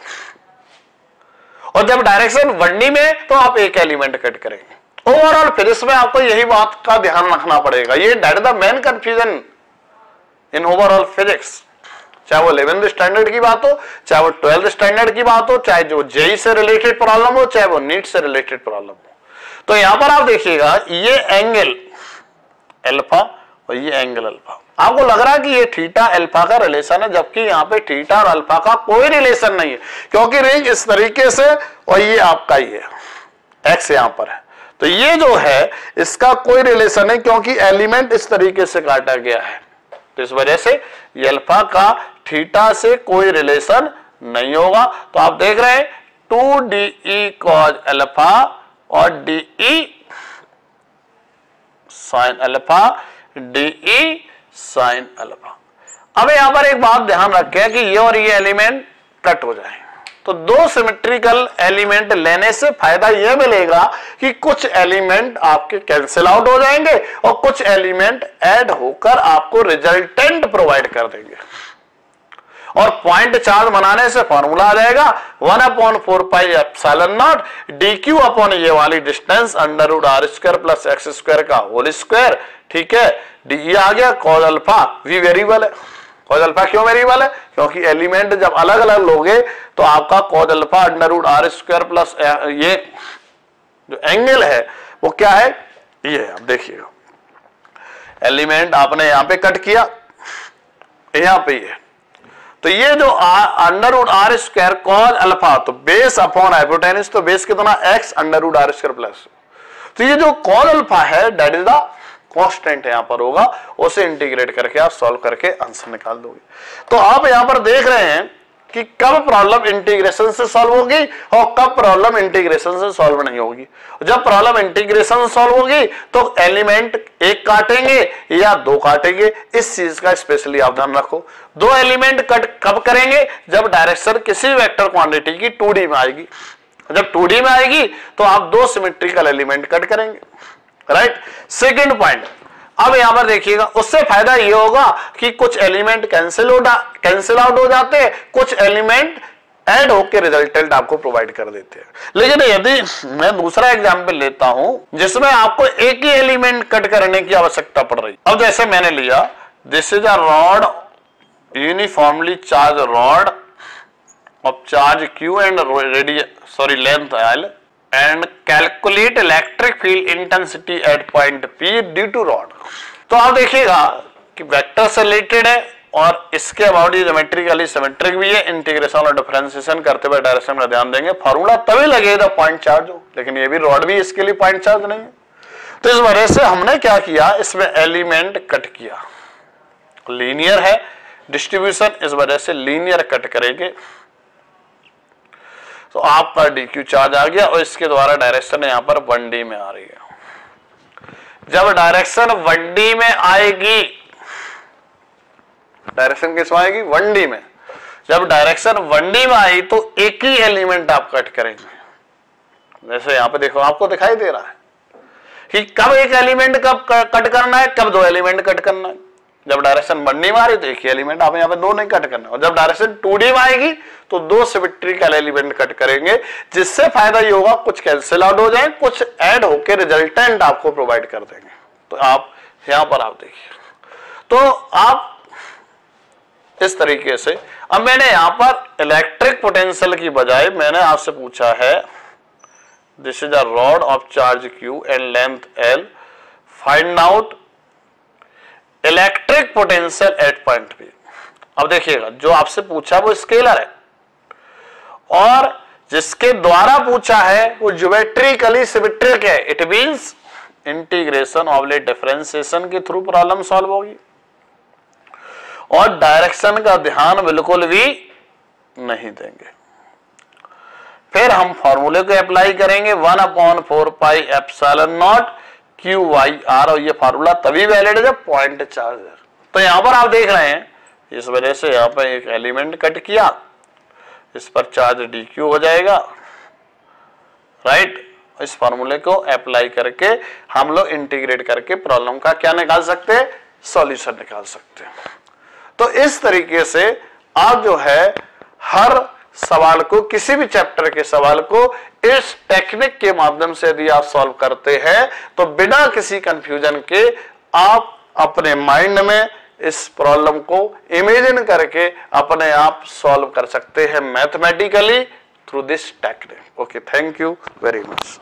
और जब डायरेक्शन 1D में तो आप एक एलिमेंट कट करेंगे। ओवरऑल फिजिक्स में आपको यही बात का ध्यान रखना पड़ेगा। ये that is the main confusion in overall physics, चाहे वो 11th स्टैंडर्ड की बात हो, चाहे वो 12th स्टैंडर्ड की बात हो, चाहे जो जेई से रिलेटेड प्रॉब्लम हो, चाहे वो नीट से रिलेटेड प्रॉब्लम हो। तो यहां पर आप देखिएगा ये एंगल अल्फा और ये एंगल अल्फा, आपको लग रहा है कि ये थीटा अल्फा का रिलेशन है, जबकि यहाँ पे थीटा और अल्फा का कोई रिलेशन नहीं है, क्योंकि रेंज इस तरीके से और ये आपका ही है, एक्स यहां पर है। तो ये जो है इसका कोई रिलेशन है क्योंकि एलिमेंट इस तरीके से काटा गया है। तो इस वजह से ये अल्फा का थीटा से कोई रिलेशन नहीं होगा। तो आप देख रहे हैं 2DE cos अल्फा और DE sin alpha, DE sin alpha. अब यहां पर एक बात ध्यान रखें कि ये और ये एलिमेंट कट हो जाए, तो दो सिमेट्रिकल एलिमेंट लेने से फायदा यह मिलेगा कि कुछ एलिमेंट आपके कैंसिल आउट हो जाएंगे और कुछ एलिमेंट ऐड होकर आपको रिजल्टेंट प्रोवाइड कर देंगे। और पॉइंट चार्ज बनाने से फॉर्मूला आ जाएगा 1/4 pi epsilon naught dq upon ये वाली distance under root r square plus x square का होल स्क्वायर। ठीक है, डी आ गया, कॉज अल्फा वी वेरिएबल है। कॉज अल्फा क्यों वेरिएबल है? क्योंकि एलिमेंट जब अलग अलग लोगे तो आपका cos alpha under root r square plus ये जो एंगल है वो क्या है, ये है। आप देखिएगा एलिमेंट आपने यहां पे कट किया, यहां पे ये, तो ये जो under root r square cos alpha, तो बेस अपॉन हाइपोटेनस, तो बेस कितना x under root r square plus, तो ये जो कॉज अल्फा है दैट इज द कांस्टेंट यहां पर होगा, उसे इंटीग्रेट करके आप सॉल्व करके आंसर निकाल दोगे। तो आप यहां पर देख रहे हैं कि कब प्रॉब्लम इंटीग्रेशन से सॉल्व होगी और कब प्रॉब्लम इंटीग्रेशन से सॉल्व नहीं होगी। जब प्रॉब्लम इंटीग्रेशन से सॉल्व होगी तो एलिमेंट एक काटेंगे या दो काटेंगे, इस चीज का स्पेशली आप ध्यान रखो। दो एलिमेंट कट कब करेंगे? जब डायरेक्शन किसी वेक्टर क्वांटिटी की 2D में आएगी। जब 2D में आएगी तो आप दो सिमेट्रिकल एलिमेंट कट करेंगे, राइट। सेकेंड पॉइंट, अब यहां पर देखिएगा, उससे फायदा ये होगा कि कुछ एलिमेंट कैंसिल आउट हो जाते हैं, कुछ एलिमेंट ऐड होकर रिजल्टेंट आपको प्रोवाइड कर देते हैं। लेकिन यदि मैं दूसरा एग्जांपल लेता हूं जिसमें आपको एक ही एलिमेंट कट करने की आवश्यकता पड़ रही, अब जैसे मैंने लिया, this is a rod uniformly charge rod of charge Q and length L and calculate electric field intensity at point P due to rod। तो आप देखिएगा कि वेक्टर से रिलेटेड है और इसके अबाउट ये ज्योमेट्रिकली सिमेट्रिक भी है। इंटीग्रेशन और डिफरेंशिएशन करते हुए डायरेक्शन में ध्यान देंगे, फॉर्मूला तभी लगेगा पॉइंट चार्ज हो, लेकिन ये भी रॉड भी इसके लिए पॉइंट चार्ज नहीं है। तो इस वजह से हमने क्या किया, इसमें एलिमेंट कट किया, लीनियर है डिस्ट्रीब्यूशन, इस वजह से लीनियर कट करेंगे तो आपका dq चार्ज आ गया और इसके द्वारा डायरेक्शन यहां पर 1D में आ रही है। जब डायरेक्शन 1D में आएगी, डायरेक्शन किस में आएगी? 1D में। जब डायरेक्शन 1D में आई तो एक ही एलिमेंट आप कट करेंगे। जैसे यहां पे देखो, आपको दिखाई दे रहा है कि कब एक एलिमेंट कब कट करना है, कब दो एलिमेंट कट करना है। जब डायरेक्शन 1D में आ रही तो एक ही एलिमेंट, आप यहाँ पे दो नहीं कट करना, और जब डायरेक्शन 2D में आएगी तो दो सिमेट्रिकल एलिमेंट कट करेंगे, जिससे फायदा ये होगा कुछ कैंसिल आउट हो जाए, कुछ ऐड होकर रिजल्टेंट आपको प्रोवाइड कर देंगे। तो आप यहां पर आप देखिए, तो आप इस तरीके से, अब मैंने यहां पर इलेक्ट्रिक पोटेंशियल की बजाय मैंने आपसे पूछा है this is a rod of charge Q and length L, find out electric potential at point P। अब देखिएगा जो आपसे पूछा वो स्केलर है और जिसके द्वारा पूछा है वो ज्योमेट्रिकली सिमेट्रिक है। It means integration oblique differentiation के थ्रू प्रॉब्लम सॉल्व होगी और डायरेक्शन का ध्यान बिल्कुल भी नहीं देंगे। फिर हम फॉर्मूले को अप्लाई करेंगे 1/4 पाई एप्सिलॉन नॉट QYR, और ये फार्मूला तभी वैलिड है जब पॉइंट चार्ज है। तो यहां पर आप देख रहे हैं, इस वजह से यहां पर एक एलिमेंट कट किया, इस पर चार्ज dq हो जाएगा, राइट। इस फार्मूले को अप्लाई करके हम लोग इंटीग्रेट करके प्रॉब्लम का क्या निकाल सकते हैं, सॉल्यूशन निकाल सकते हैं। तो इस तरीके से आप जो है हर सवाल को, किसी भी चैप्टर के सवाल को इस टेक्निक के माध्यम से यदि आप सॉल्व करते हैं तो बिना किसी कंफ्यूजन के आप अपने माइंड में इस प्रॉब्लम को इमेजिन करके अपने आप सॉल्व कर सकते हैं mathematically through this technique. Okay, thank you very much.